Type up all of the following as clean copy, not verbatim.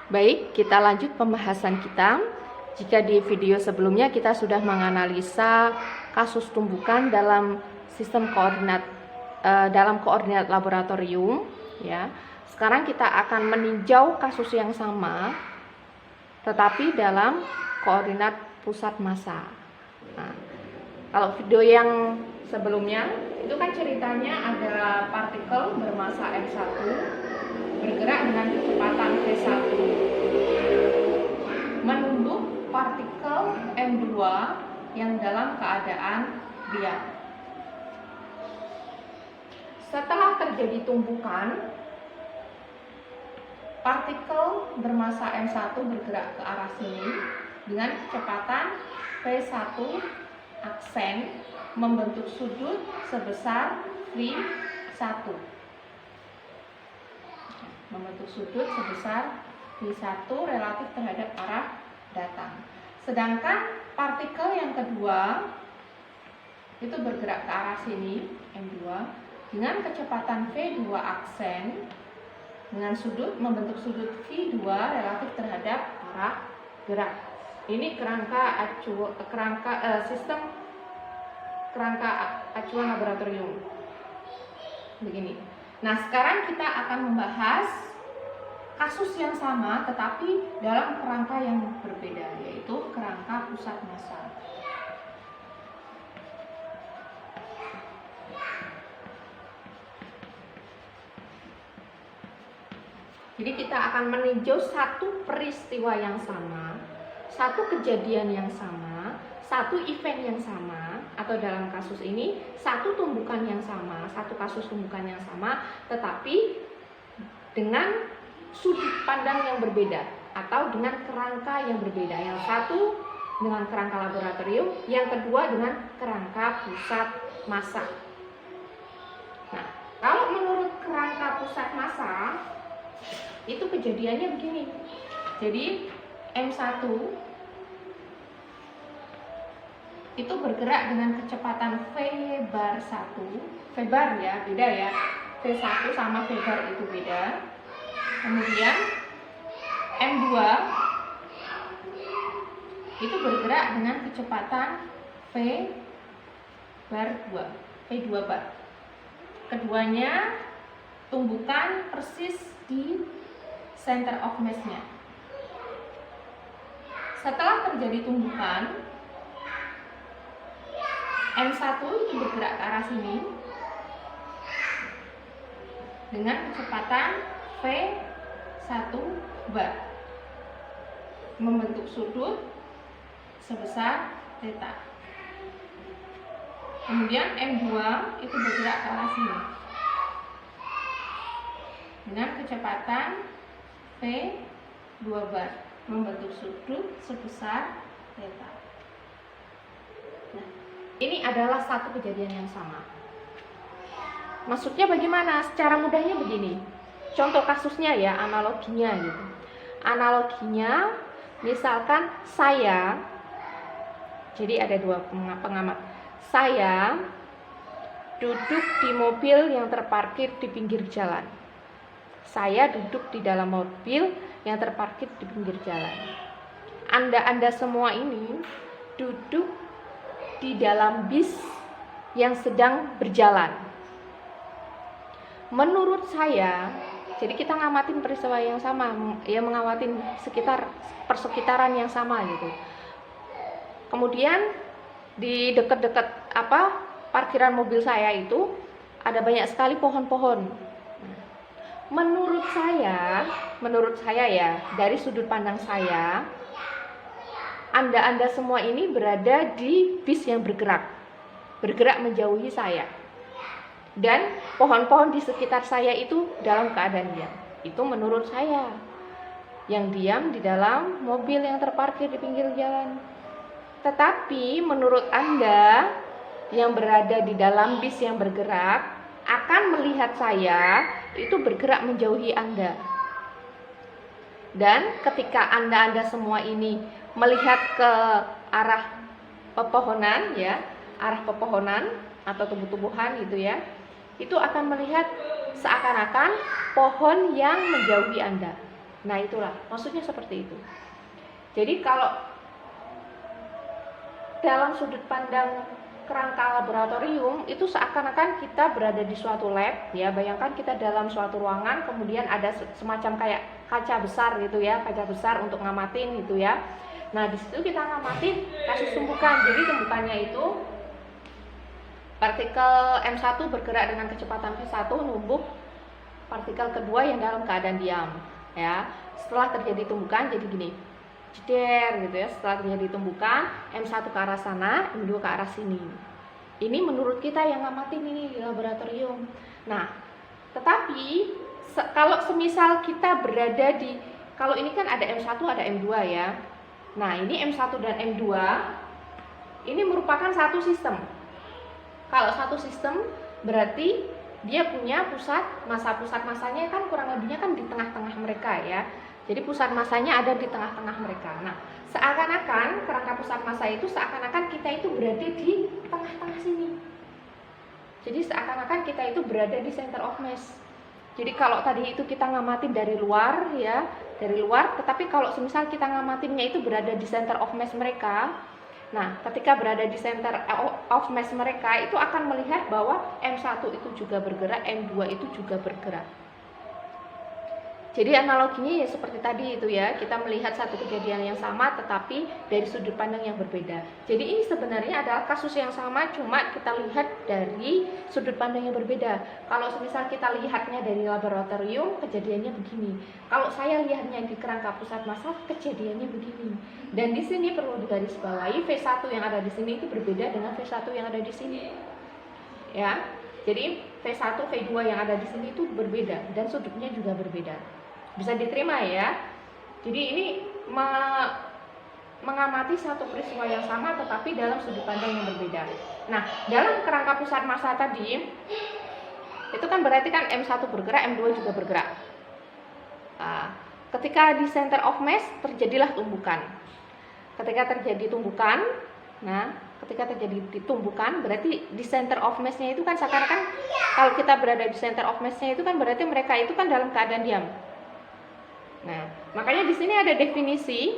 Baik, kita lanjut pembahasan kita. Jika di video sebelumnya kita sudah menganalisa kasus tumbukan dalam sistem koordinat dalam koordinat laboratorium, ya. Sekarang kita akan meninjau kasus yang sama, tetapi dalam koordinat pusat massa. Nah, kalau video yang sebelumnya itu kan ceritanya ada partikel bermassa m1 bergerak dengan kecepatan v1 menumbuk partikel m2 yang dalam keadaan diam. Setelah terjadi tumbukan, partikel bermassa m1 bergerak ke arah sini dengan kecepatan v1 aksen membentuk sudut sebesar v1. Membentuk sudut sebesar v1 relatif terhadap arah datang. Sedangkan partikel yang kedua itu bergerak ke arah sini, m2, dengan kecepatan v2 aksen dengan sudut membentuk sudut v2 relatif terhadap arah gerak. Ini sistem kerangka acuan laboratorium. Begini. Nah, sekarang kita akan membahas kasus yang sama tetapi dalam kerangka yang berbeda, yaitu kerangka pusat massa. Jadi kita akan meninjau satu peristiwa yang sama, satu kejadian yang sama, satu event yang sama, atau dalam kasus ini satu tumbukan yang sama, satu kasus tumbukan yang sama, tetapi dengan sudut pandang yang berbeda atau dengan kerangka yang berbeda. Yang satu dengan kerangka laboratorium, yang kedua dengan kerangka pusat massa. Nah, kalau menurut kerangka pusat massa itu kejadiannya begini. Jadi M1 itu bergerak dengan kecepatan v bar 1. V bar ya, beda ya. V1 sama V bar itu beda. Kemudian M2 itu bergerak dengan kecepatan V bar 2. V2 bar. Keduanya tumbukan persis di center of mass-nya. Setelah terjadi tumbukan, M1 itu bergerak ke arah sini dengan kecepatan V1 bar membentuk sudut sebesar theta. Kemudian M2 itu bergerak ke arah sini dengan kecepatan V2 bar membentuk sudut sebesar theta. Nah, ini adalah satu kejadian yang sama. Maksudnya bagaimana? Secara mudahnya begini. Contoh kasusnya ya, analoginya gitu. Analoginya misalkan saya, jadi ada dua pengamat. Saya duduk di mobil yang terparkir di pinggir jalan. Saya duduk di dalam mobil yang terparkir di pinggir jalan. Anda semua ini duduk di dalam bis yang sedang berjalan. Menurut saya, jadi kita ngamatin peristiwa yang sama, ya mengawatin persekitaran yang sama gitu. Kemudian di dekat-dekat parkiran mobil saya itu ada banyak sekali pohon-pohon. Menurut saya ya, dari sudut pandang saya, Anda semua ini berada di bis yang bergerak menjauhi saya. Dan pohon-pohon di sekitar saya itu dalam keadaan diam. Itu menurut saya, yang diam di dalam mobil yang terparkir di pinggir jalan. Tetapi menurut Anda yang berada di dalam bis yang bergerak akan melihat saya itu bergerak menjauhi Anda. Dan ketika Anda semua ini melihat ke arah pepohonan ya, arah pepohonan atau tumbuh-tumbuhan gitu ya, itu akan melihat seakan-akan pohon yang menjauhi Anda. Nah itulah maksudnya seperti itu. Jadi kalau dalam sudut pandang kerangka laboratorium itu seakan-akan kita berada di suatu lab ya. Bayangkan kita dalam suatu ruangan, kemudian ada semacam kayak kaca besar gitu ya, kaca besar untuk ngamatin gitu ya. Nah di situ kita ngamatin kasus tumbukan. Jadi tumbukannya itu partikel M1 bergerak dengan kecepatan V1 numbuk partikel kedua yang dalam keadaan diam ya. Setelah terjadi tumbukan jadi gini, jeder gitu ya. Setelah terjadi tumbukan, M1 ke arah sana, M2 ke arah sini. Ini menurut kita yang ngamatin ini di laboratorium. Nah, tetapi kalau semisal kita berada di, kalau ini kan ada M1 ada M2 ya. Nah ini M1 dan M2 ini merupakan satu sistem. Kalau satu sistem berarti dia punya pusat masanya kan kurang lebihnya kan di tengah-tengah mereka ya. Jadi pusat masanya ada di tengah-tengah mereka. Nah, seakan-akan kerangka pusat massa itu seakan-akan kita itu berada di tengah-tengah sini. Jadi seakan-akan kita itu berada di center of mass. Jadi kalau tadi itu kita ngamatin dari luar ya, dari luar, tetapi kalau semisal kita ngamatinnya itu berada di center of mass mereka. Nah, ketika berada di center of mass mereka itu akan melihat bahwa M1 itu juga bergerak, M2 itu juga bergerak. Jadi analoginya ya seperti tadi itu ya, kita melihat satu kejadian yang sama tetapi dari sudut pandang yang berbeda. Jadi ini sebenarnya adalah kasus yang sama, cuma kita lihat dari sudut pandang yang berbeda. Kalau semisal kita lihatnya dari laboratorium, kejadiannya begini. Kalau saya lihatnya di kerangka pusat massa, kejadiannya begini. Dan di sini perlu digarisbawahi, V1 yang ada di sini itu berbeda dengan V1 yang ada di sini. Ya. Jadi V1, V2 yang ada di sini itu berbeda dan sudutnya juga berbeda. Bisa diterima ya. Jadi ini mengamati satu peristiwa yang sama tetapi dalam sudut pandang yang berbeda. Nah, dalam kerangka pusat massa tadi itu kan berarti kan M1 bergerak, M2 juga bergerak. Nah, ketika di center of mass terjadilah tumbukan. Ketika terjadi tumbukan, ketika terjadi tumbukan berarti di center of mass-nya itu kan seakan-akan kalau kita berada di center of mass-nya itu kan berarti mereka itu kan dalam keadaan diam. Nah, makanya di sini ada definisi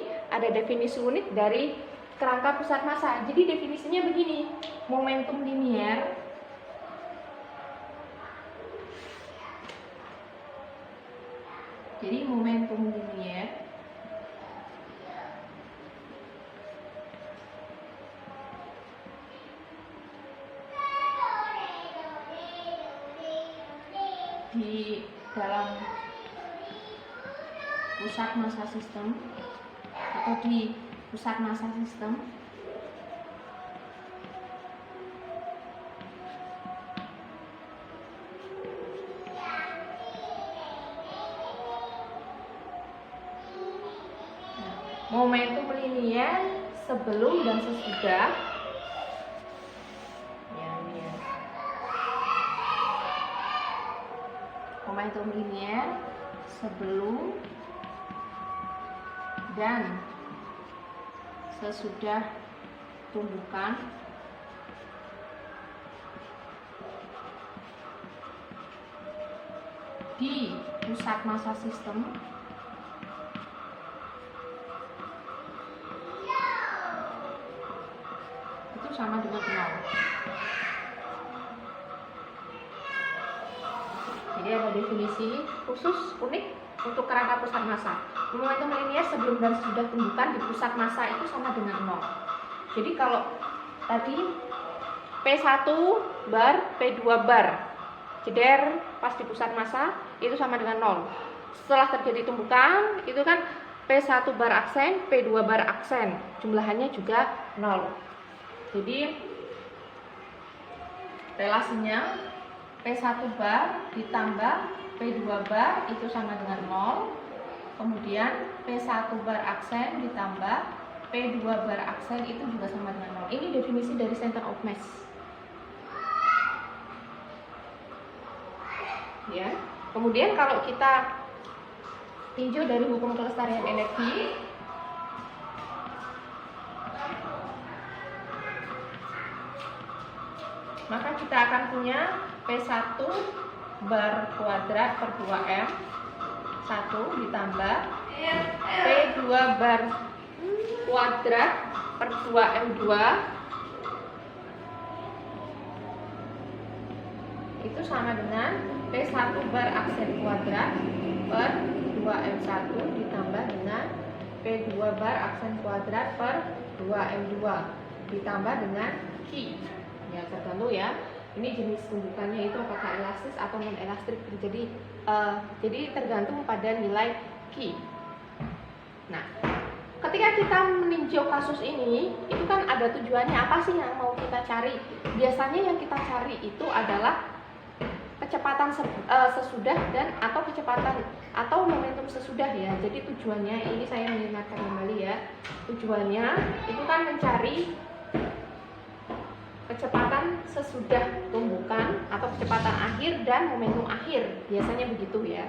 unit dari kerangka pusat massa. Jadi definisinya begini, momentum linier di dalam pusat massa sistem atau di pusat massa sistem momentum linier sebelum dan sesudah momentum linier sebelum dan sesudah tumbukan di pusat massa sistem itu sama dengan 0. Jadi ada definisi khusus unik untuk kerangka pusat massa. Momentum linier sebelum dan sesudah tumbukan di pusat massa itu sama dengan 0. Jadi kalau tadi P1 bar, P2 bar jeder pas di pusat massa itu sama dengan 0. Setelah terjadi tumbukan itu kan P1 bar aksen, P2 bar aksen, jumlahannya juga 0. Jadi relasinya P1 bar ditambah P2 bar itu sama dengan 0. Kemudian P1 bar aksen ditambah P2 bar aksen itu juga sama dengan 0. Ini definisi dari center of mass. Ya. Kemudian kalau kita tinjau dari hukum kelestarian energi, maka kita akan punya P1 bar kuadrat per 2M 1 ditambah P2 bar kuadrat per 2M2 itu sama dengan P1 bar aksen kuadrat per 2M1 ditambah dengan P2 bar aksen kuadrat per 2M2 ditambah dengan Q. Ya, tergantung ya. Ini jenis tumbukannya itu apakah elastis atau non elastik. Jadi tergantung pada nilai Q. Nah, ketika kita meninjau kasus ini, itu kan ada tujuannya, apa sih yang mau kita cari? Biasanya yang kita cari itu adalah kecepatan sesudah dan atau kecepatan atau momentum sesudah ya. Jadi tujuannya, ini saya mengingatkan kembali ya, tujuannya itu kan mencari kecepatan sesudah tumbukan atau kecepatan akhir dan momentum akhir, biasanya begitu ya.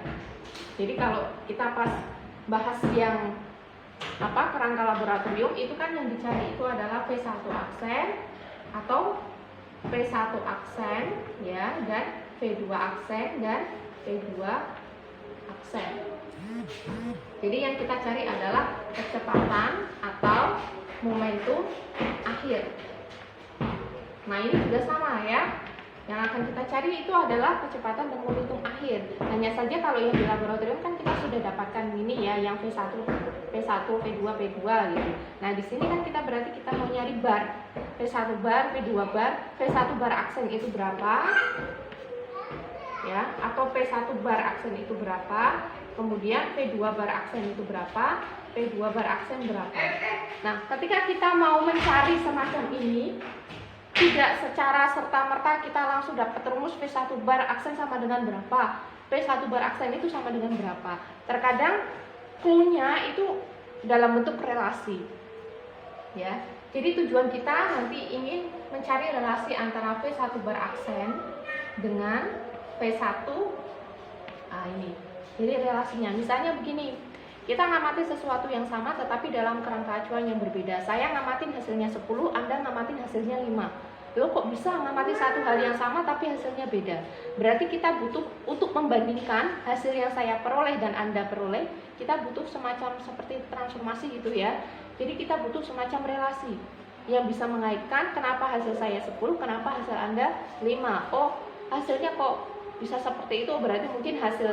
Jadi kalau kita pas bahas yang kerangka laboratorium, itu kan yang dicari itu adalah P1 aksen atau P1 aksen ya, dan P2 aksen dan P2 aksen. Jadi yang kita cari adalah kecepatan atau momentum akhir. Nah, ini juga sama ya. Yang akan kita cari itu adalah kecepatan dan momentum akhir. Hanya saja kalau yang di laboratorium kan kita sudah dapatkan ini ya, yang P1, P2, P2 gitu. Nah, di sini kan kita berarti kita mau nyari bar. P1 bar, P2 bar, P1 bar aksen itu berapa? Ya, atau P1 bar aksen itu berapa? Kemudian P2 bar aksen itu berapa? P2 bar aksen berapa? Nah, ketika kita mau mencari semacam ini, tidak secara serta-merta kita langsung dapat rumus P1 bar aksen sama dengan berapa, P1 bar aksen itu sama dengan berapa. Terkadang clue-nya itu dalam bentuk relasi ya. Jadi tujuan kita nanti ingin mencari relasi antara P1 bar aksen dengan P1 ini. Jadi relasinya misalnya begini, kita ngamati sesuatu yang sama tetapi dalam kerangka acuan yang berbeda. Saya ngamatin hasilnya 10, Anda ngamatin hasilnya 5. Loh, kok bisa ngamati satu hal yang sama tapi hasilnya beda? Berarti kita butuh untuk membandingkan hasil yang saya peroleh dan Anda peroleh, kita butuh semacam seperti transformasi gitu ya. Jadi kita butuh semacam relasi yang bisa mengaitkan kenapa hasil saya 10, kenapa hasil Anda 5. Oh, hasilnya kok bisa seperti itu, berarti mungkin hasil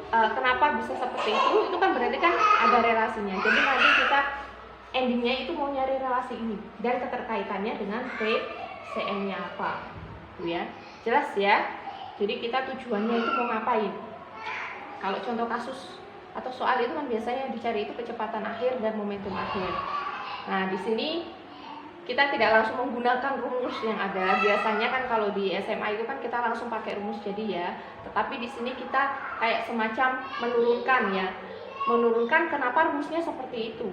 kenapa bisa seperti itu kan berarti kan ada relasinya. Jadi nanti kita endingnya itu mau nyari relasi ini dan keterkaitannya dengan PCN-nya apa, ya jelas ya. Jadi kita tujuannya itu mau ngapain? Kalau contoh kasus atau soal itu kan biasanya yang dicari itu kecepatan akhir dan momentum akhir. Nah, di sini kita tidak langsung menggunakan rumus yang ada. Biasanya kan kalau di SMA itu kan kita langsung pakai rumus jadi ya. Tetapi di sini kita kayak semacam menurunkan ya. Menurunkan kenapa rumusnya seperti itu.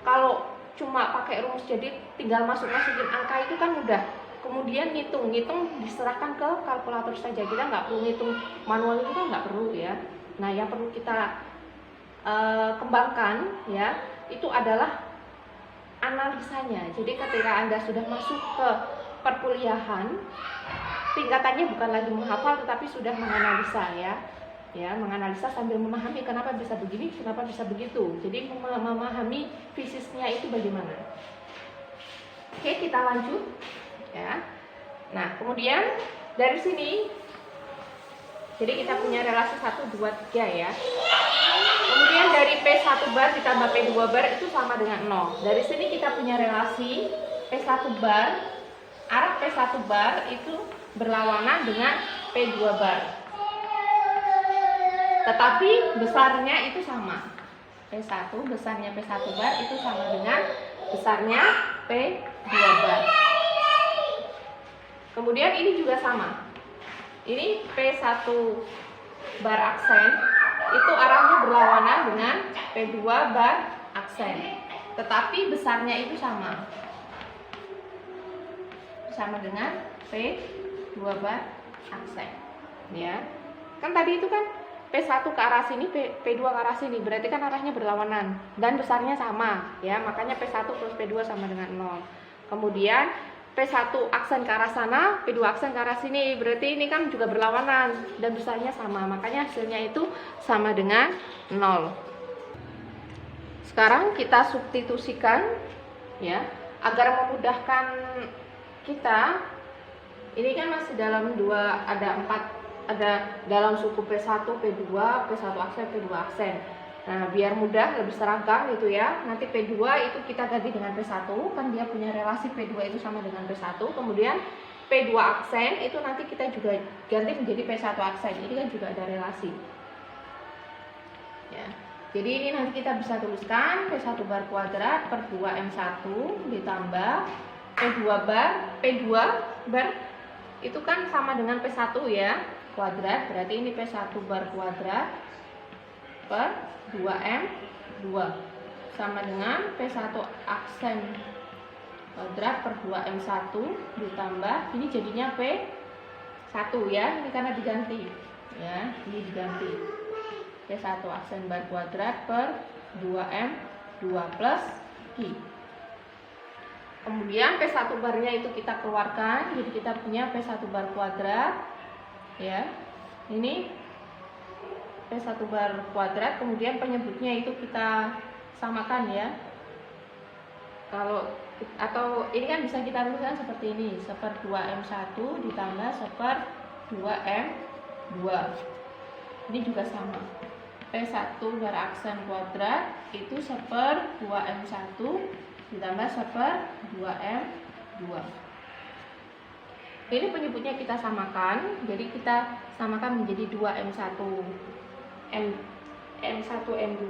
Kalau cuma pakai rumus jadi tinggal masukin angka itu kan mudah. Kemudian ngitung diserahkan ke kalkulator saja. Kita nggak perlu ngitung manual, itu kan nggak perlu ya. Nah, yang perlu kita kembangkan ya itu adalah analisanya. Jadi ketika Anda sudah masuk ke perkuliahan, tingkatannya bukan lagi menghafal tetapi sudah menganalisa ya, menganalisa sambil memahami kenapa bisa begini, kenapa bisa begitu. Jadi memahami fisiknya itu bagaimana. Oke, kita lanjut ya. Nah, kemudian dari sini jadi kita punya relasi 1, 2, 3 ya. Kemudian dari P1 bar ditambah P2 bar itu sama dengan 0. Dari sini kita punya relasi P1 bar, arah P1 bar itu berlawanan dengan P2 bar. Tetapi besarnya itu sama. P1 besarnya P1 bar itu sama dengan besarnya P2 bar. Kemudian ini juga sama. Ini P1 bar aksen itu arahnya berlawanan dengan P2 bar aksen. Tetapi besarnya itu sama. Sama dengan P2 bar aksen. Ya. Kan tadi itu kan P1 ke arah sini, P2 ke arah sini. Berarti kan arahnya berlawanan dan besarnya sama, ya. Makanya P1 plus P2 sama dengan 0. Kemudian P1 aksen ke arah sana, P2 aksen ke arah sini. Berarti ini kan juga berlawanan dan besarnya sama. Makanya hasilnya itu sama dengan 0. Sekarang kita substitusikan ya, agar memudahkan kita. Ini kan masih dalam ada dalam suku P1, P2, P1 aksen, P2 aksen. Nah, biar mudah, lebih seragam gitu ya. Nanti P2 itu kita ganti dengan P1, kan dia punya relasi P2 itu sama dengan P1. Kemudian P2 aksen itu nanti kita juga ganti menjadi P1 aksen. Ini kan juga ada relasi. Ya. Jadi ini nanti kita bisa tuliskan P1 bar kuadrat per 2M1 ditambah P2 bar itu kan sama dengan P1 ya, kuadrat, berarti ini P1 bar kuadrat per 2M2 sama dengan P1 aksen kuadrat per 2M1 ditambah, ini jadinya P1 ya, ini karena diganti ya, ini diganti P1 aksen bar kuadrat per 2M2 plus Q. Kemudian P1 barnya itu kita keluarkan, jadi kita punya P1 bar kuadrat ya. Ini P1 bar kuadrat, kemudian penyebutnya itu kita samakan ya. Atau ini kan bisa kita tuliskan seperti ini, seper 2M1 ditambah seper 2M2. Ini juga sama. P1 bar aksen kuadrat itu seper 2M1 ditambah seper 2M2. Ini penyebutnya kita samakan, jadi kita samakan menjadi 2M1 M1M2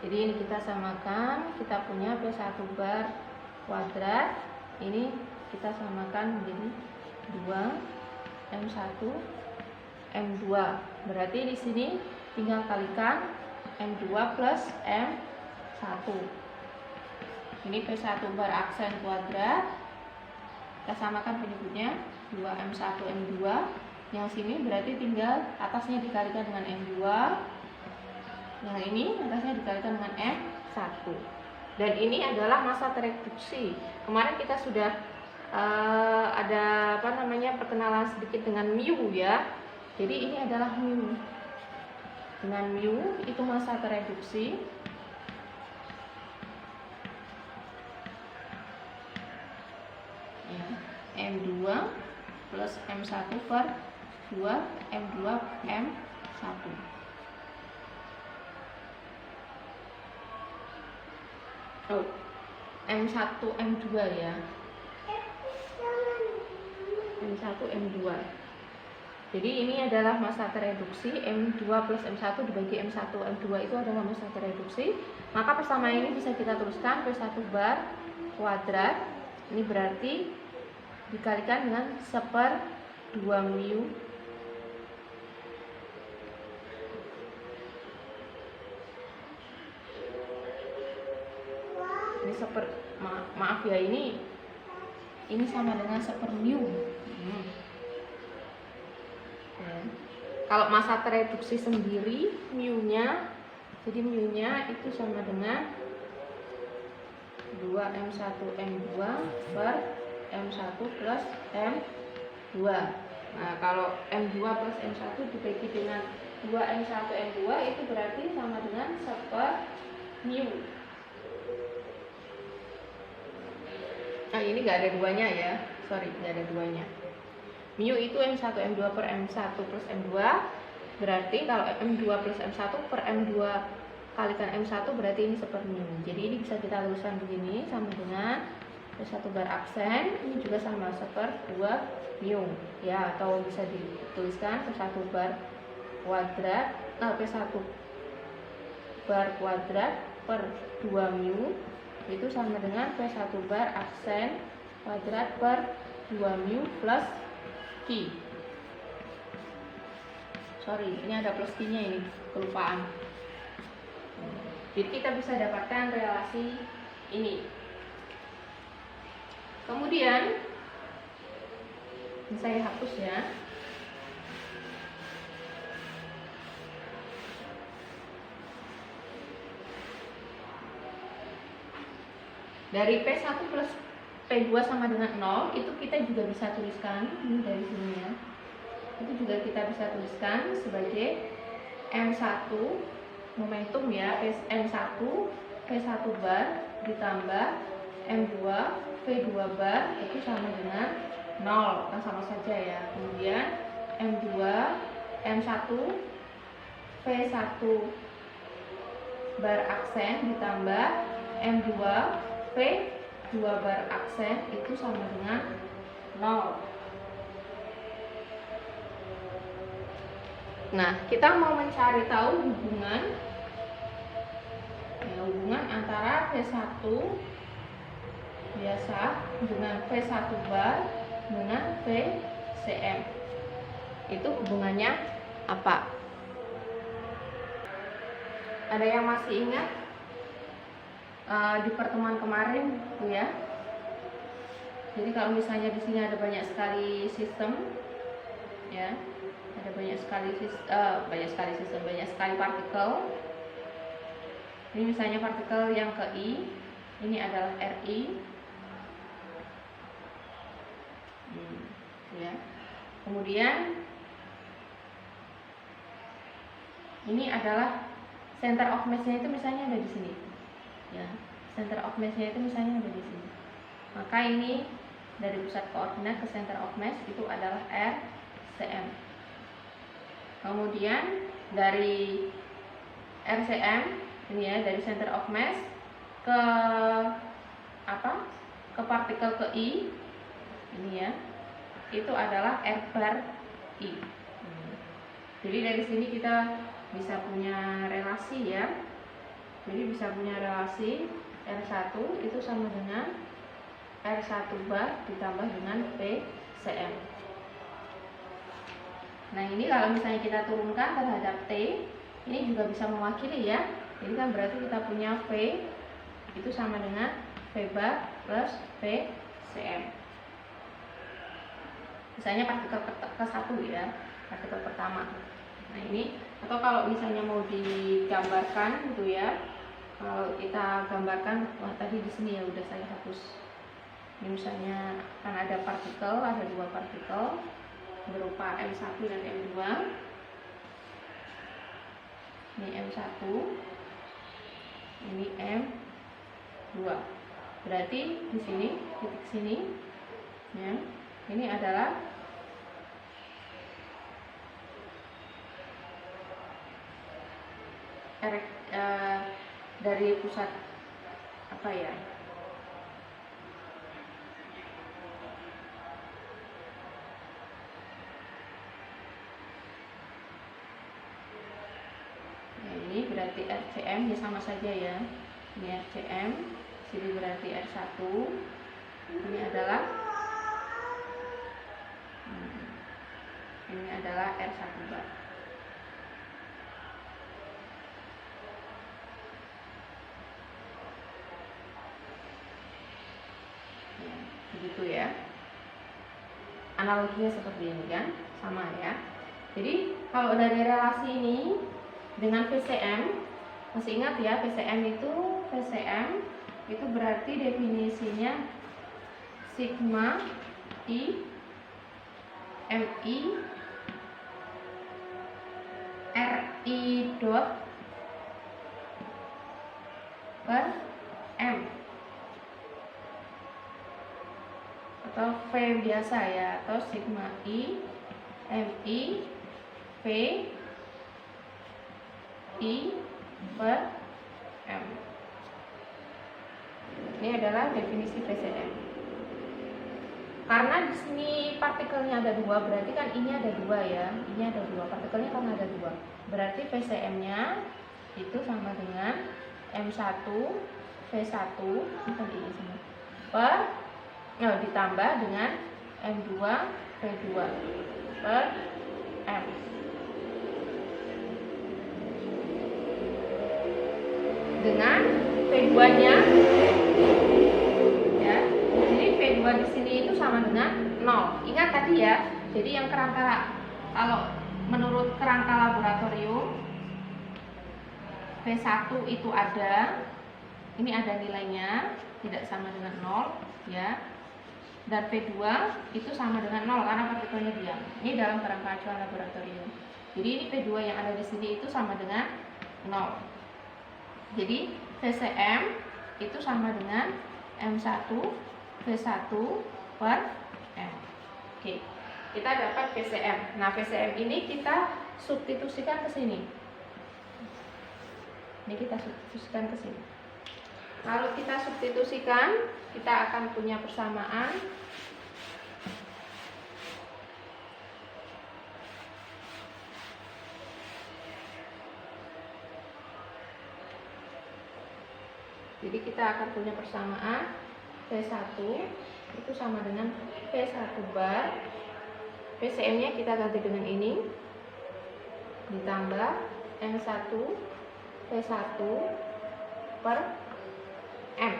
jadi ini kita samakan, kita punya P1 bar kuadrat, ini kita samakan menjadi 2M1 M2. Berarti di sini tinggal kalikan M2 plus M1. Ini P1 bar aksen kuadrat, kita samakan penyebutnya 2M1 M2. Yang sini berarti tinggal atasnya dikalikan dengan M2, yang ini atasnya dikalikan dengan M1. Dan ini adalah masa tereduksi. Kemarin kita sudah ada perkenalan sedikit dengan mu ya. Jadi ini adalah mu. Dengan mu itu masa tereduksi. Ya, M2 plus M1 per 2 M2 M1. Oh, M1 M2 ya. M1 M2. Jadi ini adalah masa tereduksi, M2 plus M1 dibagi M1 M2 itu adalah masa tereduksi. Maka persamaan ini bisa kita tuliskan P1 bar kuadrat, ini berarti dikalikan dengan seper 2 mu ini seper, maaf ya, ini sama dengan seper mu. Ya. Kalau masa tereduksi sendiri mu-nya, jadi mu-nya itu sama dengan 2M1 M2 per M1 plus M2. Nah, kalau M2 plus M1 dibagi dengan 2M1 M2 itu berarti sama dengan seper mu. Nah, ini nggak ada duanya ya, sorry, nggak ada duanya. Mu itu M1 M2 per M1 plus M2, berarti kalau M2 plus M1 per M2 kalikan M1 berarti ini seper mu. Jadi ini bisa kita tuliskan begini, sama dengan P1 bar aksen, ini juga sama seper 2 mu ya, atau bisa dituliskan P1 bar kuadrat, P1 bar kuadrat per 2 mu itu sama dengan P1 bar aksen kuadrat per 2 mu plus Q. Sorry, ini ada plus Q nya, ini kelupaan. Jadi kita bisa dapatkan relasi ini. Kemudian ini saya hapus ya. Dari P1 plus P2 sama dengan 0 itu kita juga bisa tuliskan ini dari sini ya. juga kita bisa tuliskan sebagai M1 momentum ya, M1 V1 bar ditambah M2 V2 bar itu sama dengan 0, kan sama saja ya. Kemudian M1 V1 bar aksen ditambah M2 V2 bar aksen itu sama dengan 0. Nah, kita mau mencari tahu hubungan antara V1 biasa dengan V1 bar dengan VCM. Itu hubungannya apa? Ada yang masih ingat di pertemuan kemarin tuh ya? Jadi kalau misalnya di sini ada banyak sekali sistem ya, ada banyak sekali partikel. Ini misalnya partikel yang ke I, ini adalah Ri, ya. Kemudian ini adalah center of mass-nya itu misalnya ada di sini, ya. Center of mass-nya itu misalnya ada di sini. Maka ini dari pusat koordinat ke center of mass itu adalah RCM. Kemudian dari RCM ini ya, dari center of mass ke ke partikel ke I ini ya, itu adalah R bar I. Jadi dari sini kita bisa punya relasi ya. Jadi bisa punya relasi R1 itu sama dengan R1 bar ditambah dengan VCM. Nah, ini kalau misalnya kita turunkan terhadap T, ini juga bisa mewakili ya. Jadi kan berarti kita punya V itu sama dengan V bar plus VCM. Misalnya partikel ke-1 ya, partikel pertama. Nah, ini atau kalau misalnya mau digambarkan gitu ya. Kalau kita gambarkan, tadi di sini ya udah saya hapus. Ini misalnya kan ada partikel, ada 2 partikel berupa M1 dan M2. Ini M1, ini M2. Berarti di sini, titik sini ya, ini adalah dari pusat apa ya? Ini berarti RCM ya, sama saja ya. Ini RCM, sini berarti R1. Ini adalah R1 bar. Ya, begitu ya. Analoginya seperti ini kan, sama ya. Jadi kalau dari relasi ini dengan VCM, masih ingat ya, VCM itu berarti definisinya sigma I MI RI dot per M atau V biasa ya, atau sigma I MI V I per M. Ini adalah definisi VCM. Karena di sini partikelnya ada 2, berarti kan ini ada 2 ya. Ini ada 2, partikelnya kan ada 2. Berarti VCM-nya itu sama dengan M1 V1 per ditambah dengan M2 V2 per M. Dengan V2-nya ya. Jadi V2 di sini itu sama dengan 0. Ingat tadi ya. Jadi yang kerangka, kalau menurut kerangka laboratorium V1 itu ada, ini ada nilainya, tidak sama dengan 0 ya. dan V2 itu sama dengan 0 karena partikelnya diam. Ini dalam kerangka acuan laboratorium. Jadi ini V2 yang ada di sini itu sama dengan 0. Jadi VCM itu sama dengan M1 V1 per M. Oke, kita dapat VCM. Nah, VCM ini kita substitusikan ke sini. Ini kita substitusikan ke sini. Kalau kita substitusikan, kita akan punya persamaan jadi kita akan punya persamaan V1 itu sama dengan V1 bar. VCM nya kita ganti dengan ini, ditambah M1 V1 per M.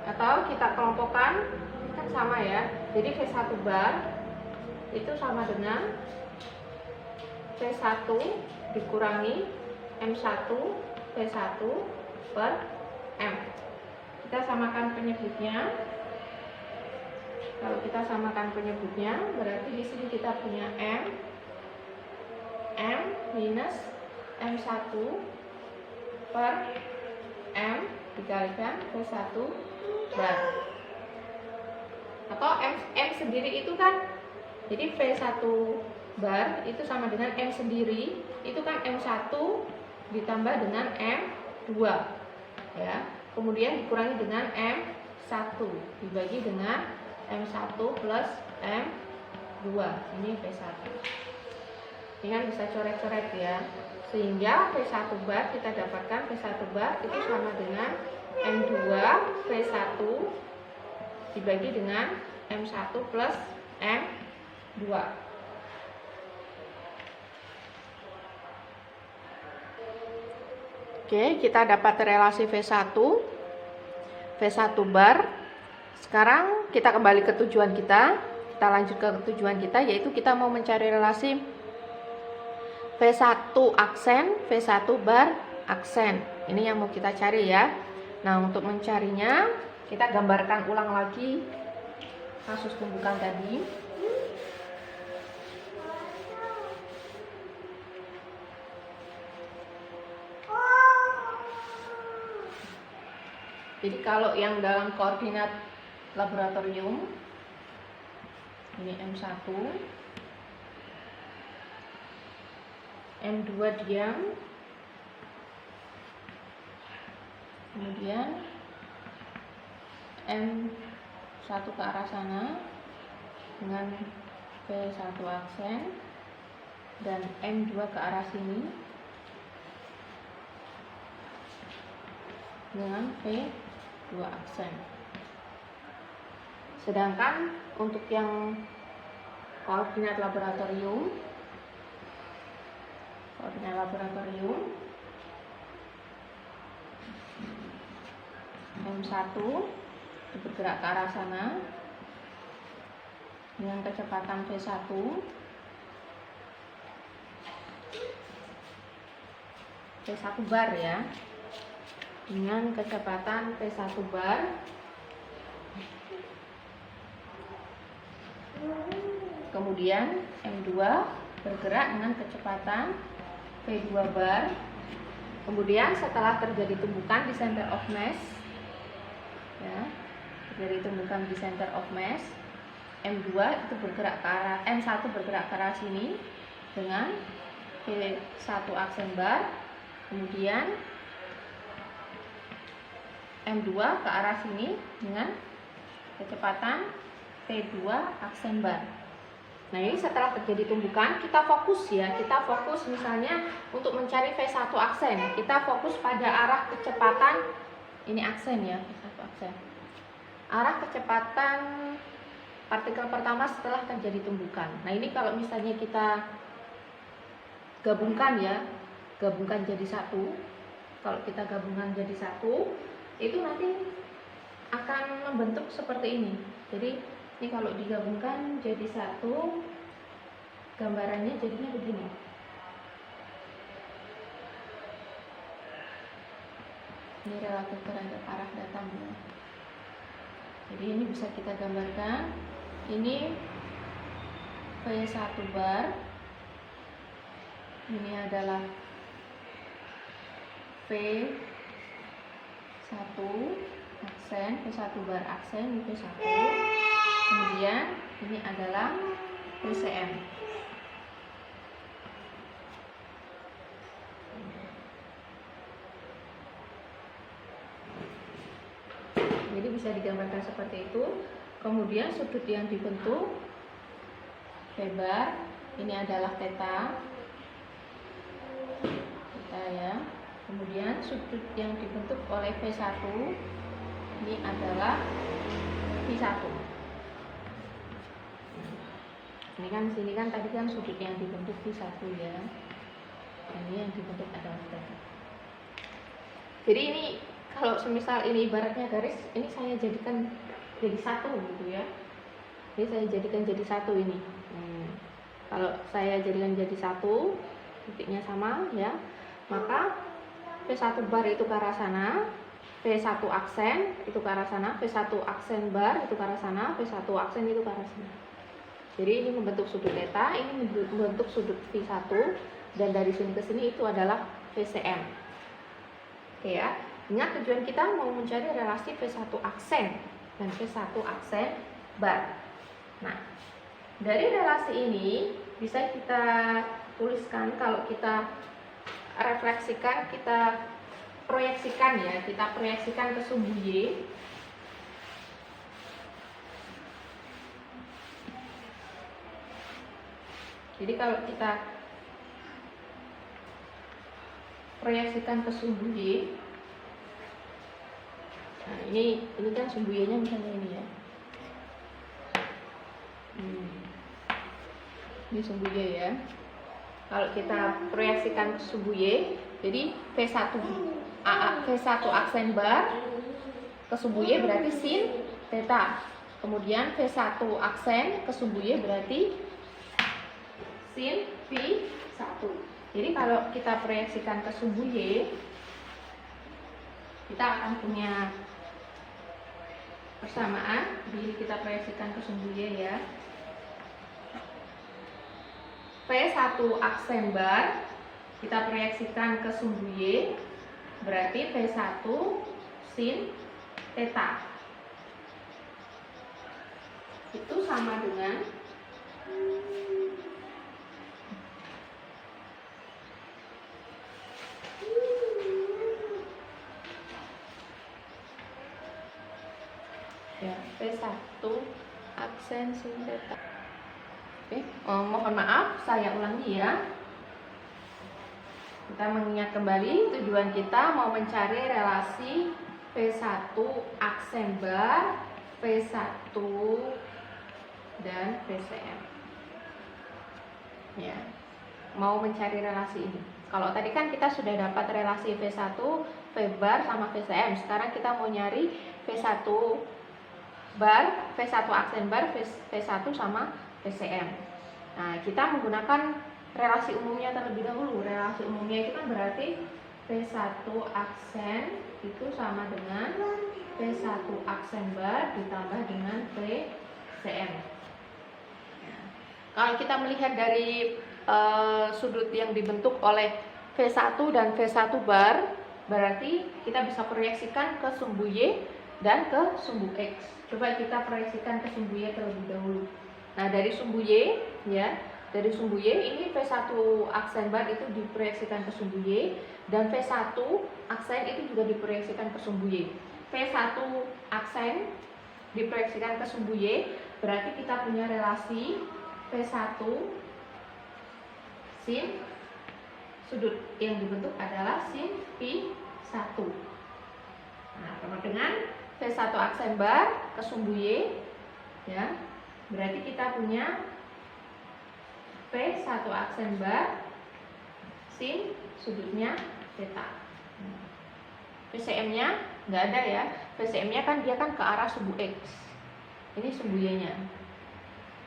Atau kita kelompokkan, kan sama ya. Jadi V1 bar itu sama dengan V1 dikurangi M1 V1 per M. Kita samakan penyebutnya. Kalau kita samakan penyebutnya, berarti di sini kita punya M minus M1 per M dikalikan V1 bar. Atau M sendiri itu kan, jadi V1 bar itu sama dengan M sendiri, itu kan M1 ditambah dengan M2 ya. Kemudian dikurangi dengan M1 dibagi dengan M1 plus M2. Ini V1. Ini kan bisa coret-coret ya. Sehingga V1 bar kita dapatkan V1 bar itu sama dengan M2 V1 dibagi dengan M1 plus M2. Oke, kita dapat relasi V1 bar. Sekarang kita kembali ke tujuan kita. Kita lanjut ke tujuan kita, yaitu kita mau mencari relasi V1 aksen, V1 bar aksen. Ini yang mau kita cari ya. Nah, untuk mencarinya kita gambarkan ulang lagi kasus tumbukan tadi. Jadi kalau yang dalam koordinat laboratorium ini M1, M2 diam, kemudian M1 ke arah sana dengan V1 aksen, dan M2 ke arah sini dengan V2 aksen. Sedangkan untuk yang koordinat laboratorium M1 itu bergerak ke arah sana dengan kecepatan V1 bar ya, dengan kecepatan V1 bar. Kemudian M2 bergerak dengan kecepatan V2 bar. Kemudian setelah terjadi tumbukan di center of mass ya, terjadi tumbukan di center of mass, M2 itu bergerak ke arah, M1 bergerak ke arah sini dengan V1 aksen bar. Kemudian M2 ke arah sini dengan kecepatan V2 aksen bar. Nah, ini setelah terjadi tumbukan, kita fokus ya, kita fokus misalnya untuk mencari V1 aksen, kita fokus pada arah kecepatan, ini aksen ya, V1 aksen, arah kecepatan partikel pertama setelah terjadi tumbukan. Nah, ini kalau misalnya kita gabungkan ya, gabungkan jadi satu, kalau kita gabungkan jadi satu, itu nanti akan membentuk seperti ini. Jadi ini kalau digabungkan jadi satu, gambarannya jadinya begini. Ini relatif terhadap arah datangnya. Jadi ini bisa kita gambarkan. Ini V1 bar. Ini adalah V1 aksen, V1 bar aksen, ini V1. Kemudian ini adalah VCM. Jadi bisa digambarkan seperti itu. Kemudian sudut yang dibentuk V bar, ini adalah theta ya. Kemudian sudut yang dibentuk oleh V1 ini adalah V1. Ini kan sini kan tadi kan sudut yang dibentuk V1 ya. Ini yang dibentuk adalah theta. Jadi ini kalau semisal ini ibaratnya garis, ini saya jadikan jadi satu gitu ya. Jadi saya jadikan jadi satu ini. Kalau saya jadikan jadi satu, titiknya sama ya, maka V1 bar itu ke arah sana, V1 aksen itu ke arah sana, V1 aksen bar itu ke arah sana, V1 aksen itu ke arah sana. Jadi ini membentuk sudut theta, ini membentuk sudut V1, dan dari sini ke sini itu adalah VCM. Oke ya. Ingat tujuan kita mau mencari relasi V1 aksen dan V1 aksen bar. Nah, dari relasi ini bisa kita tuliskan, kalau kita refleksikan, kita proyeksikan ya, kita proyeksikan ke sumbu Y. Jadi kalau kita proyeksikan ke sumbu Y, nah ini kan sumbu Y-nya misalnya ini ya. Ini sumbu Y ya. Kalau kita proyeksikan ke sumbu Y, jadi V1 aksen bar ke sumbu Y berarti sin theta. Kemudian V1 aksen ke sumbu Y berarti sin V1. Jadi kalau kita proyeksikan ke sumbu Y, kita akan punya persamaan. Jadi kita proyeksikan ke sumbu Y ya. V1 aksen bar kita proyeksikan ke sumbu Y berarti V1 sin theta. Itu sama dengan ya, V1 aksen sin theta. Oke, mohon maaf, saya ulangi ya. Kita mengingat kembali tujuan kita mau mencari relasi V1 aksen bar, V1 dan VCM. Ya, mau mencari relasi ini. Kalau tadi kan kita sudah dapat relasi V1, V bar sama VCM. Sekarang kita mau nyari V1 bar, V1 aksen bar, V1 sama VCM. Nah, kita menggunakan relasi umumnya terlebih dahulu. Relasi umumnya itu kan berarti V1 aksen itu sama dengan V1 aksen bar ditambah dengan VCM. Nah, kalau kita melihat dari sudut yang dibentuk oleh V1 dan V1 bar, berarti kita bisa proyeksikan ke sumbu Y dan ke sumbu X. Coba kita proyeksikan ke sumbu Y terlebih dahulu. Nah, dari sumbu Y ya, dari sumbu Y ini V1 aksen bar itu diproyeksikan ke sumbu Y, dan V1 aksen itu juga diproyeksikan ke sumbu Y. V1 aksen diproyeksikan ke sumbu Y, berarti kita punya relasi V1 sin, sudut yang dibentuk adalah sin V1. Nah, sama dengan V1 aksen bar ke sumbu Y ya, berarti kita punya V1 aksen bar sin sudutnya theta. VCM-nya nggak ada ya. VCM-nya kan dia kan ke arah sumbu X. Ini sumbu Y-nya.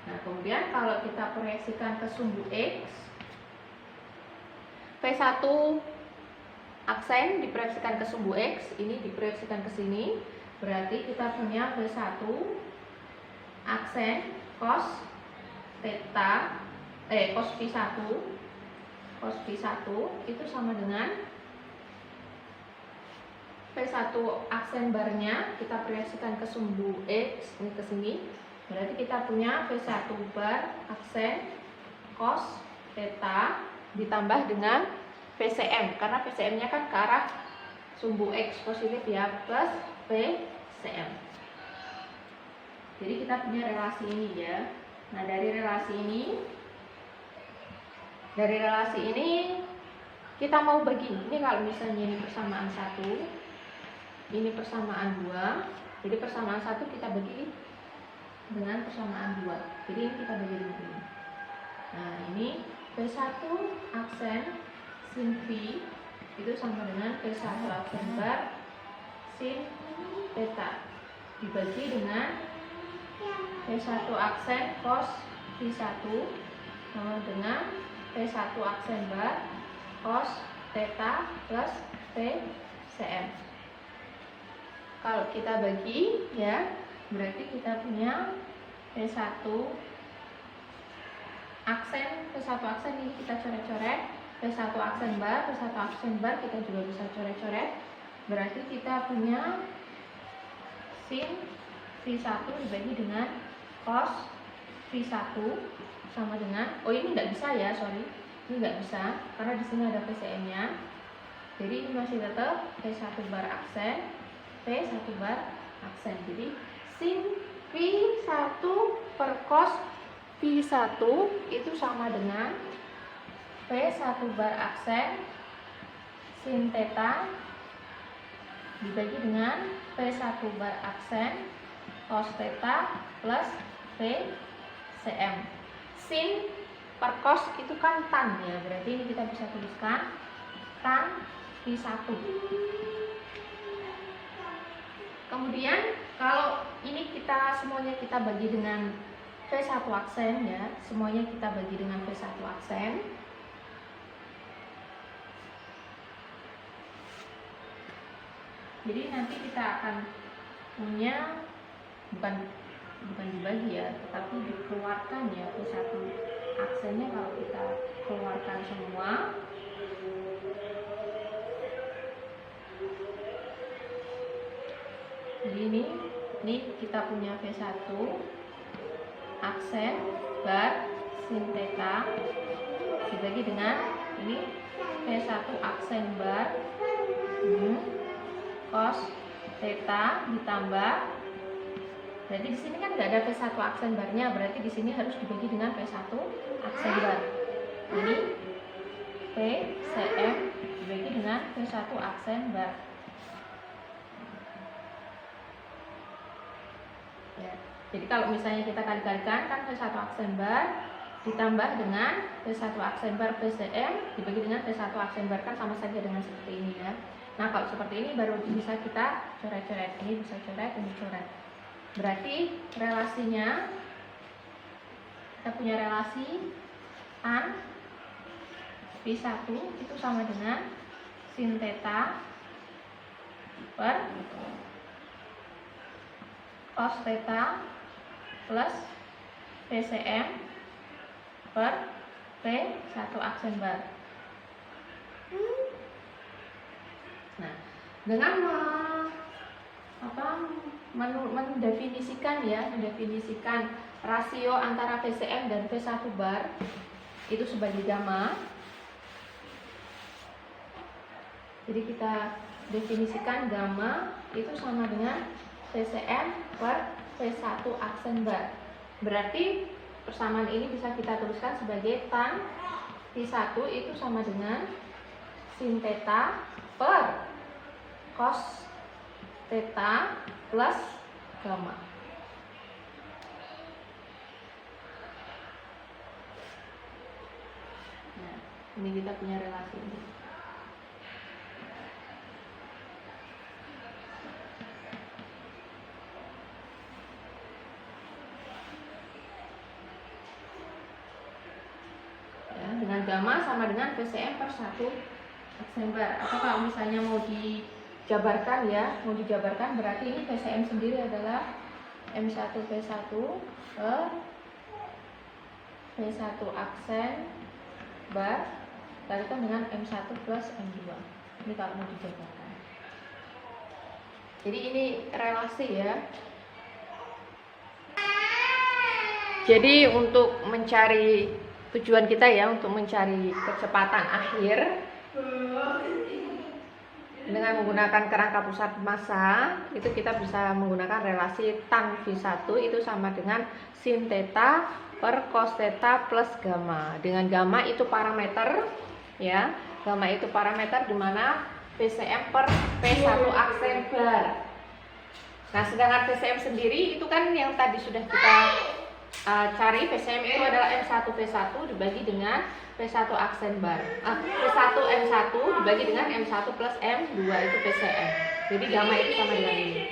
Nah, kemudian kalau kita proyeksikan ke sumbu X, V1 aksen diproyeksikan ke sumbu X, ini diproyeksikan ke sini. Berarti kita punya V1 aksen cos theta cos V1 itu sama dengan V1 aksen barnya kita proyeksikan ke sumbu X, ini ke sini. Berarti kita punya V1 bar aksen cos theta ditambah dengan VCM, karena VCM-nya kan ke arah sumbu X positif ya, plus VCM. Jadi kita punya relasi ini ya. Nah, dari relasi ini kita mau bagi. Ini kalau misalnya ini persamaan 1, ini persamaan 2. Jadi persamaan 1 kita bagi dengan persamaan 2. Jadi ini kita bagi dengan ini. Nah, ini V1 aksen sin V itu sama dengan V1 aksen bar sin theta dibagi dengan V1 aksen cos V1 sama dengan V1 aksen bar cos theta plus VCM. Kalau kita bagi ya, berarti kita punya V1 aksen ini kita coret-coret, V1 aksen bar kita juga bisa coret-coret. Berarti kita punya sin V1 dibagi dengan cos V1 sama dengan, oh ini nggak bisa ya, sorry, ini nggak bisa karena di sini ada VCM-nya. Jadi ini masih tetap V1 bar aksen, V1 bar aksen. Jadi sin V1 per cos V1 itu sama dengan V1 bar aksen sin theta dibagi dengan V1 bar aksen cos theta plus VCM. Sin per cos itu kan tan ya, berarti ini kita bisa tuliskan tan V1. Kemudian kalau ini semuanya kita bagi dengan V1 aksen ya, semuanya kita bagi dengan V1 aksen. Jadi nanti kita akan punya bukan dibagi ya, tetapi dikeluarkan ya V1 aksennya. Kalau kita keluarkan semua, jadi ini kita punya V1 aksen bar sin theta dibagi dengan ini V1 aksen bar cos theta ditambah, berarti di sini kan nggak ada V1 aksen barnya, berarti di sini harus dibagi dengan V1 aksen bar. Ini VCM dibagi dengan V1 aksen bar. Ya. Jadi kalau misalnya kita kali-kalikan kan V1 aksen bar ditambah dengan V1 aksen bar VCM dibagi dengan V1 aksen bar, kan sama saja dengan seperti ini ya. Nah, kalau seperti ini baru bisa kita coret-coret. Ini bisa coret, ini coret. Berarti relasinya, kita punya relasi tan V1 itu sama dengan sin theta per cos theta plus VCM per V1 aksen bar. Nah, dengan mendefinisikan rasio antara VCM dan V1 bar itu sebagai gamma. Jadi kita definisikan gamma itu sama dengan VCM per V1 aksen bar. Berarti persamaan ini bisa kita tuliskan sebagai tan V1 itu sama dengan sin theta per cos theta plus gamma. Nah, ini kita punya relasi ini. Ya, dengan gamma sama dengan VCM per 1 aksen bar. Atau kalau misalnya mau dijabarkan ya, berarti ini PCM sendiri adalah M1 P1 per P1 aksen bar kalikan dengan M1 plus M2. Ini kalau mau dijabarkan. Jadi ini relasi ya. Jadi untuk mencari tujuan kita ya, untuk mencari kecepatan akhir dengan menggunakan kerangka pusat massa, itu kita bisa menggunakan relasi tan V1 itu sama dengan sin theta per cos theta plus gamma. Dengan gamma itu parameter ya. Gamma itu parameter di mana PCM per P1 aksen bar. Nah, sedangkan PCM sendiri itu kan yang tadi sudah kita cari. PCM itu adalah M1 P1 dibagi dengan P1 aksen bar. P1 M1 dibagi dengan M1 plus M2 itu PCM. Jadi gamma itu sama dengan ini.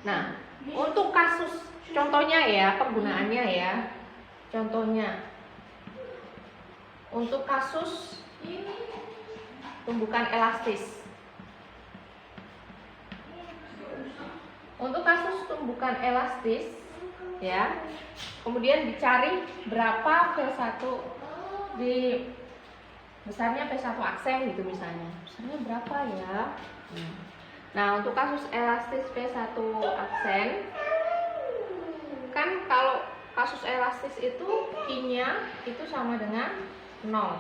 Nah, untuk kasus contohnya ya, penggunaannya ya. Contohnya untuk kasus tumbukan elastis. Untuk kasus tumbukan elastis ya, kemudian dicari berapa P1 di besarnya P1 aksen gitu misalnya. Besarnya berapa ya? Nah, untuk kasus elastis P1 aksen kan kalau kasus elastis itu I-nya itu sama dengan 0.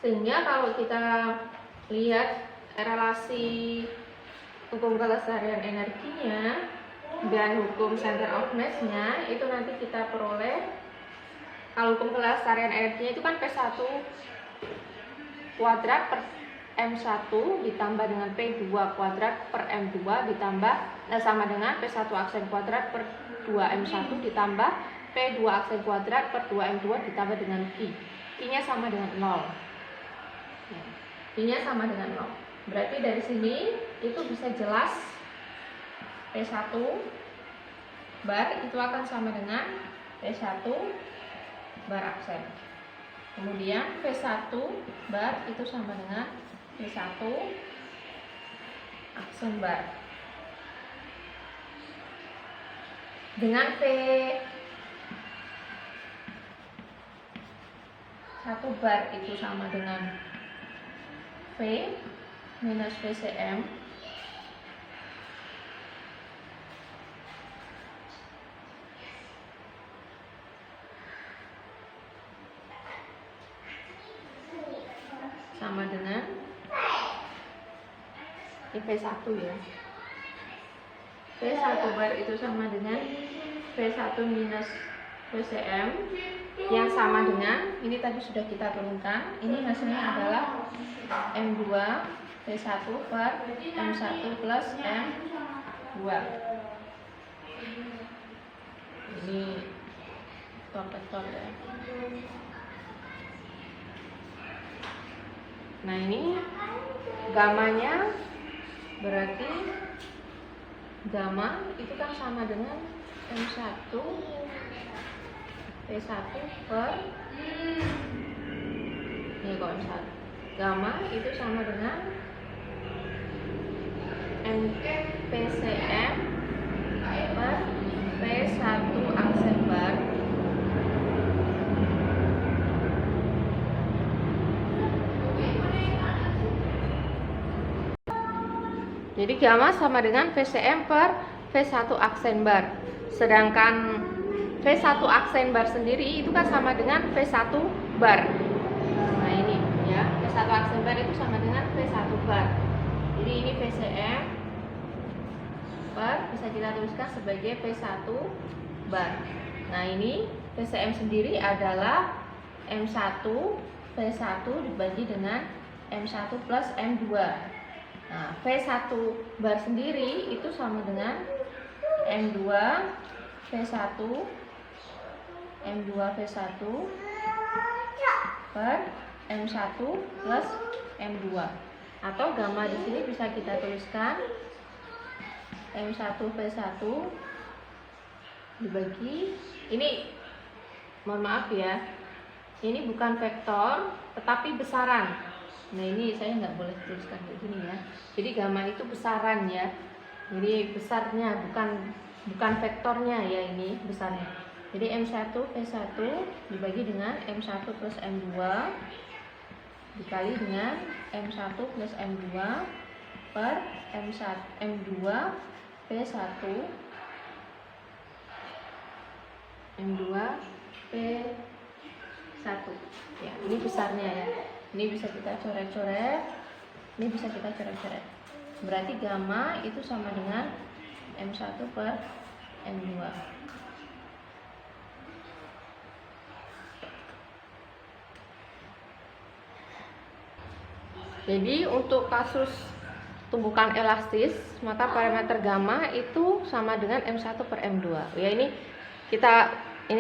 Sehingga kalau kita lihat relasi hukum kelestarian energinya dan hukum center of mass-nya, itu nanti kita peroleh, kalau hukum kelestarian energinya itu kan P1 kuadrat per M1 ditambah dengan P2 kuadrat per M2 ditambah sama dengan P1 aksen kuadrat per 2M1 ditambah P2 aksen kuadrat per 2M2 ditambah dengan Q. Q-nya sama dengan 0. Q-nya sama dengan 0. Berarti dari sini itu bisa jelas P1 bar itu akan sama dengan P1 bar aksen. Kemudian P1 bar itu sama dengan P1 aksen bar. Dengan P1 bar itu sama dengan V minus PCM sama dengan P1 ya. P1 bar itu sama dengan P1 minus PCM yang sama dengan, ini tadi sudah kita turunkan, ini hasilnya adalah M2 P1 per M1 plus M2. Ini vektor ya. Nah, ini gamanya berarti gamma itu kan sama dengan M1 P1 per ini kok M1. Gamma itu sama dengan PCM per P1 aksen bar jadi gamma sama dengan PCM per V1 aksen bar. Sedangkan V1 aksen bar sendiri itu kan sama dengan V1 bar. Nah, ini ya, V1 aksen bar itu sama dengan V1 bar. Jadi ini PCM bar bisa kita tuliskan sebagai P1 bar. Nah, ini PCM sendiri adalah M1 P1 dibagi dengan M1 plus M2. Nah, V1 bar sendiri itu sama dengan M2 V1 M2 V1 per M1 plus M2. Atau gamma di sini bisa kita tuliskan M1 V1 dibagi, ini mohon maaf ya, ini bukan vektor tetapi besaran. Nah ini saya nggak boleh tuliskan kayak gini ya. Jadi gamma itu besaran ya. Jadi besarnya bukan vektornya ya, ini besarnya. Jadi M1 P1 dibagi dengan M1 plus M2 dikali dengan M1 plus M2 per M2 P1 M2 P1 ya, ini besarnya ya. Ini bisa kita coret-coret, ini bisa kita coret-coret. Berarti gamma itu sama dengan M1 per M2. Jadi untuk kasus tumbukan elastis, maka parameter gamma itu sama dengan M1 per M2. Ya ini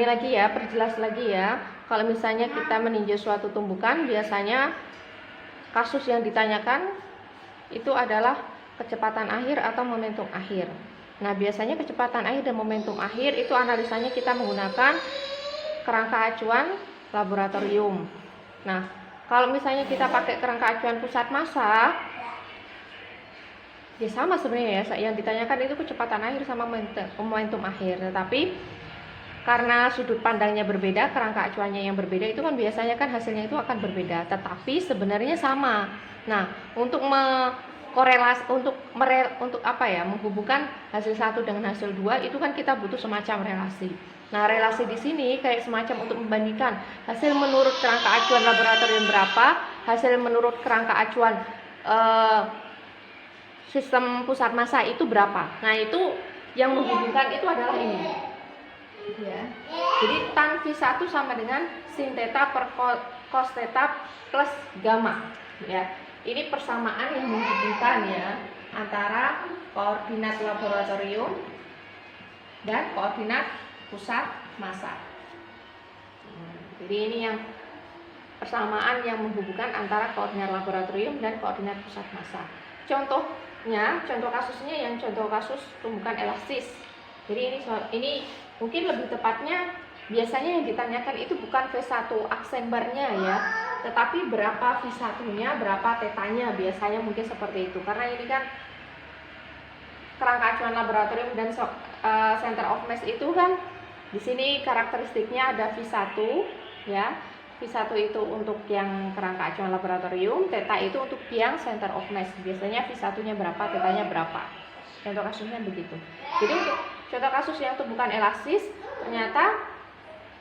lagi ya, perjelas lagi ya. Kalau misalnya kita meninjau suatu tumbukan, biasanya kasus yang ditanyakan itu adalah kecepatan akhir atau momentum akhir. Nah, biasanya kecepatan akhir dan momentum akhir itu analisanya kita menggunakan kerangka acuan laboratorium. Nah, kalau misalnya kita pakai kerangka acuan pusat massa, ya sama sebenarnya ya, yang ditanyakan itu kecepatan akhir sama momentum akhir. Tetapi karena sudut pandangnya berbeda, kerangka acuannya yang berbeda, itu kan biasanya kan hasilnya itu akan berbeda, tetapi sebenarnya sama. Nah, untuk menghubungkan hasil 1 dengan hasil 2 itu kan kita butuh semacam relasi. Nah, relasi di sini kayak semacam untuk membandingkan hasil menurut kerangka acuan laboratorium berapa, hasil menurut kerangka acuan sistem pusat massa itu berapa. Nah, itu yang menghubungkan itu adalah ini. Ya. Jadi tan V1 sama dengan sin theta per cos theta plus gamma. Ya. Ini persamaan yang menghubungkan ya antara koordinat laboratorium dan koordinat pusat massa. Jadi ini yang persamaan yang menghubungkan antara koordinat laboratorium dan koordinat pusat massa. Contoh kasusnya yang contoh kasus tumbukan elastis. Jadi ini mungkin lebih tepatnya biasanya yang ditanyakan itu bukan V1 aksen barnya ya, tetapi berapa V1-nya, berapa tetanya, biasanya mungkin seperti itu. Karena ini kan kerangka acuan laboratorium dan center of mass itu kan di sini karakteristiknya ada V1 ya. V1 itu untuk yang kerangka acuan laboratorium, theta itu untuk yang center of mass. Biasanya V1-nya berapa, tetanya berapa. Contoh kasusnya begitu. Jadi untuk contoh kasus yang tumbukan elastis, ternyata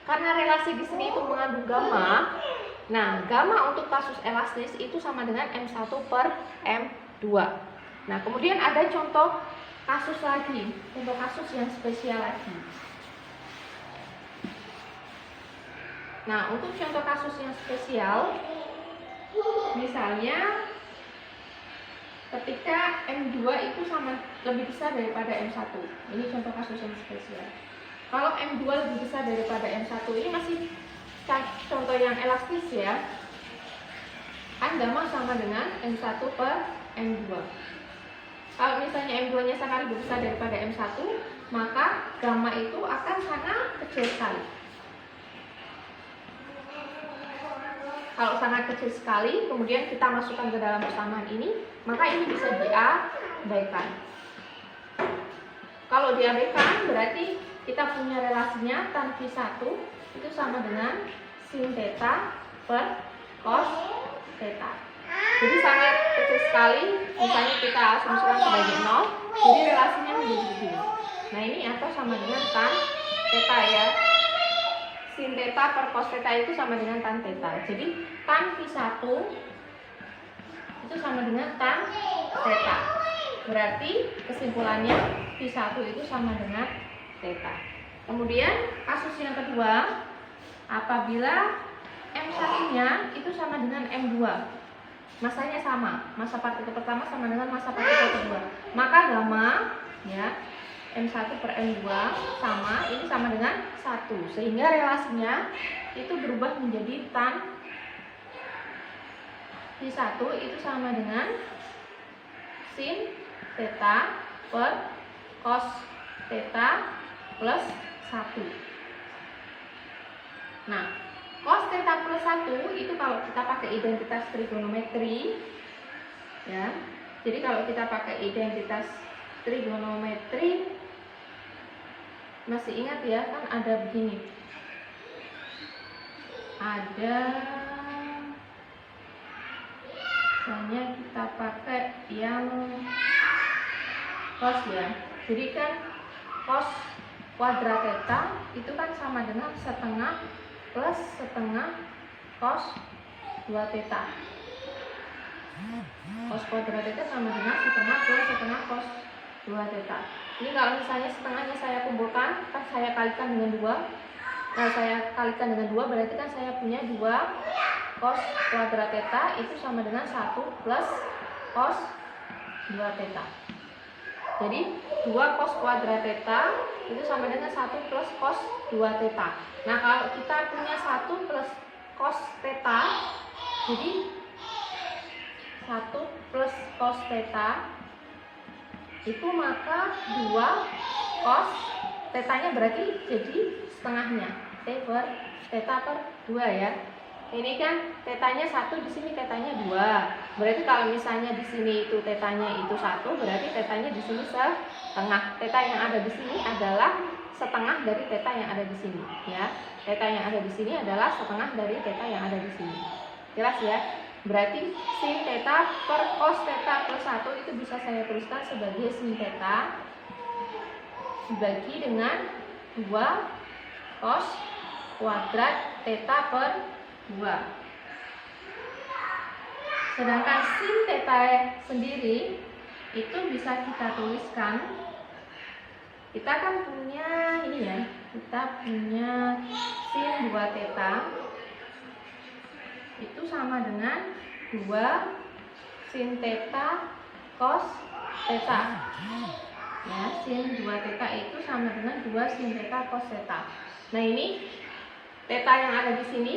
karena relasi di sini itu mengandung gamma. Nah, gamma untuk kasus elastis itu sama dengan M1 per M2. Nah, kemudian ada contoh kasus lagi, contoh kasus yang spesial lagi. Nah, untuk contoh kasus yang spesial, misalnya ketika M2 itu lebih besar daripada M1. Ini contoh kasus yang spesial. Kalau M2 lebih besar daripada M1, ini masih contoh yang elastis ya. Kan gamma sama dengan M1 per M2. Kalau misalnya M2-nya sangat lebih besar daripada M1, maka gamma itu akan sangat kecil sekali. Kalau sangat kecil sekali, kemudian kita masukkan ke dalam persamaan ini, maka ini bisa diabaikan. Kalau diabaikan, berarti kita punya relasinya tan V1 itu sama dengan sin theta per cos theta. Jadi sangat kecil sekali, misalnya kita asumsikan sebagai 0, jadi relasinya menjadi begini. Nah, ini atau sama dengan tan theta ya. Sin theta per cos theta itu sama dengan tan theta. Jadi tan V1 itu sama dengan tan theta. Berarti kesimpulannya V1 itu sama dengan theta. Kemudian kasus yang kedua, apabila M1-nya itu sama dengan M2. Masanya sama, massa partikel pertama sama dengan massa partikel kedua. Maka gamma ya M1 per M2 sama, ini sama dengan 1. Sehingga relasinya itu berubah menjadi tan V1 itu sama dengan sin theta per cos theta plus 1. Nah, cos theta plus 1 itu kalau kita pakai identitas trigonometri ya. Jadi kalau kita pakai identitas trigonometri, masih ingat ya, kan ada begini. Ada, misalnya kita pakai yang cos ya. Jadi kan cos kuadrat theta itu kan sama dengan setengah plus setengah cos 2 theta. Cos kuadrat theta sama dengan setengah plus setengah cos 2 theta. Ini kalau misalnya setengahnya saya kumpulkan, kan saya kalikan dengan 2. Nah, saya kalikan dengan 2 berarti kan saya punya 2 cos kuadrat theta itu sama dengan 1 plus cos 2 theta. Jadi 2 cos kuadrat theta itu sama dengan 1 plus cos 2 theta. Nah, kalau kita punya 1 plus cos theta, jadi 1 plus cos theta itu maka 2 cos tetanya berarti jadi setengahnya. Theta per 2 ya. Ini kan tetanya 1, di sini tetanya 2. Berarti kalau misalnya di sini itu tetanya itu 1, berarti tetanya di sini setengah. Theta yang ada di sini adalah setengah dari theta yang ada di sini ya. Theta yang ada di sini adalah setengah dari theta yang ada di sini. Jelas ya? Berarti sin theta per cos theta plus 1 itu bisa saya tuliskan sebagai sin theta dibagi dengan 2 cos kuadrat theta per 2. Sedangkan sin theta sendiri itu bisa kita tuliskan, kita kan punya ini ya, kita punya sin 2 theta itu sama dengan 2 sin theta cos theta ya. Sin 2 theta itu sama dengan 2 sin theta cos theta. Nah, ini theta yang ada di sini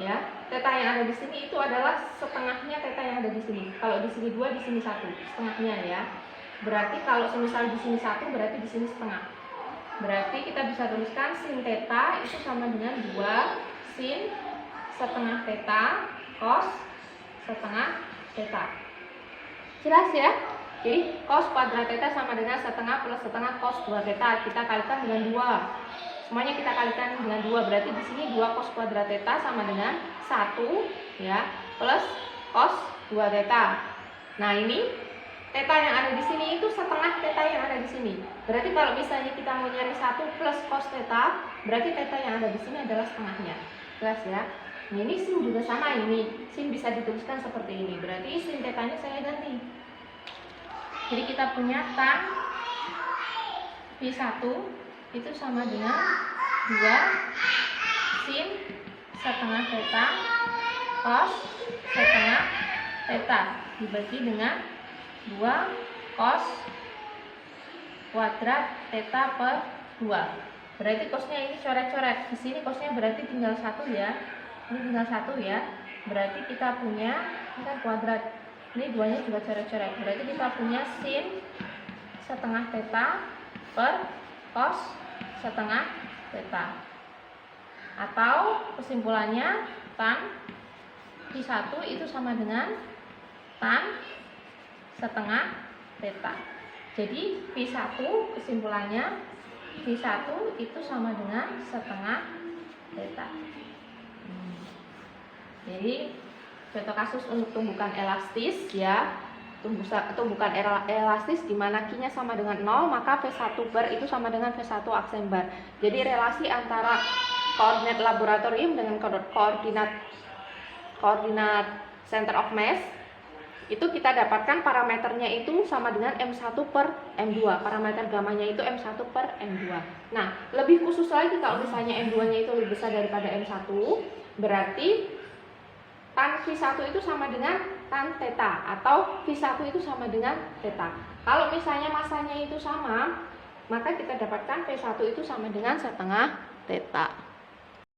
ya, theta yang ada di sini itu adalah setengahnya theta yang ada di sini. Kalau di sini 2, di sini 1, setengahnya ya. Berarti kalau semisal di sini 1, berarti di sini setengah. Berarti kita bisa tuliskan sin theta itu sama dengan 2 sin setengah theta cos setengah theta. Jelas ya? Jadi cos kuadrat theta sama dengan setengah plus setengah cos 2 theta. Kita kalikan dengan 2. Semuanya kita kalikan dengan 2. Berarti di sini 2 cos kuadrat theta sama dengan 1 ya, plus cos 2 theta. Nah, ini theta yang ada di sini itu setengah theta yang ada di sini. Berarti kalau misalnya kita mau nyari 1 plus cos theta, berarti theta yang ada di sini adalah setengahnya. Jelas ya? Ini sin juga sama, ini sin bisa dituliskan seperti ini. Berarti sin tetanya saya ganti. Jadi kita punya tan P1 itu sama dengan 2 sin setengah theta cos setengah theta dibagi dengan 2 cos kuadrat theta per 2. Berarti cosnya ini coret-coret. Di sini cosnya berarti tinggal 1 ya. Ini tinggal 1 ya. Berarti kita punya, ini kan kuadrat. Ini 2-nya juga coret-coret. Berarti kita punya sin setengah theta per cos setengah theta. Atau kesimpulannya tan P1 itu sama dengan tan setengah theta. Jadi P1 kesimpulannya P1 itu sama dengan setengah theta. Jadi contoh kasus untuk tumbukan elastis ya. Tumbukan elastis di mana Q-nya sama dengan 0, maka V1 bar itu sama dengan V1 aksen bar. Jadi relasi antara koordinat laboratorium dengan koordinat center of mass itu kita dapatkan parameternya itu sama dengan M1 per M2. Parameter gamanya itu M1 per M2. Nah, lebih khusus lagi kalau misalnya M2-nya itu lebih besar daripada M1, berarti tan V1 itu sama dengan tan theta atau V1 itu sama dengan theta. Kalau misalnya masanya itu sama, maka kita dapatkan V1 itu sama dengan setengah theta.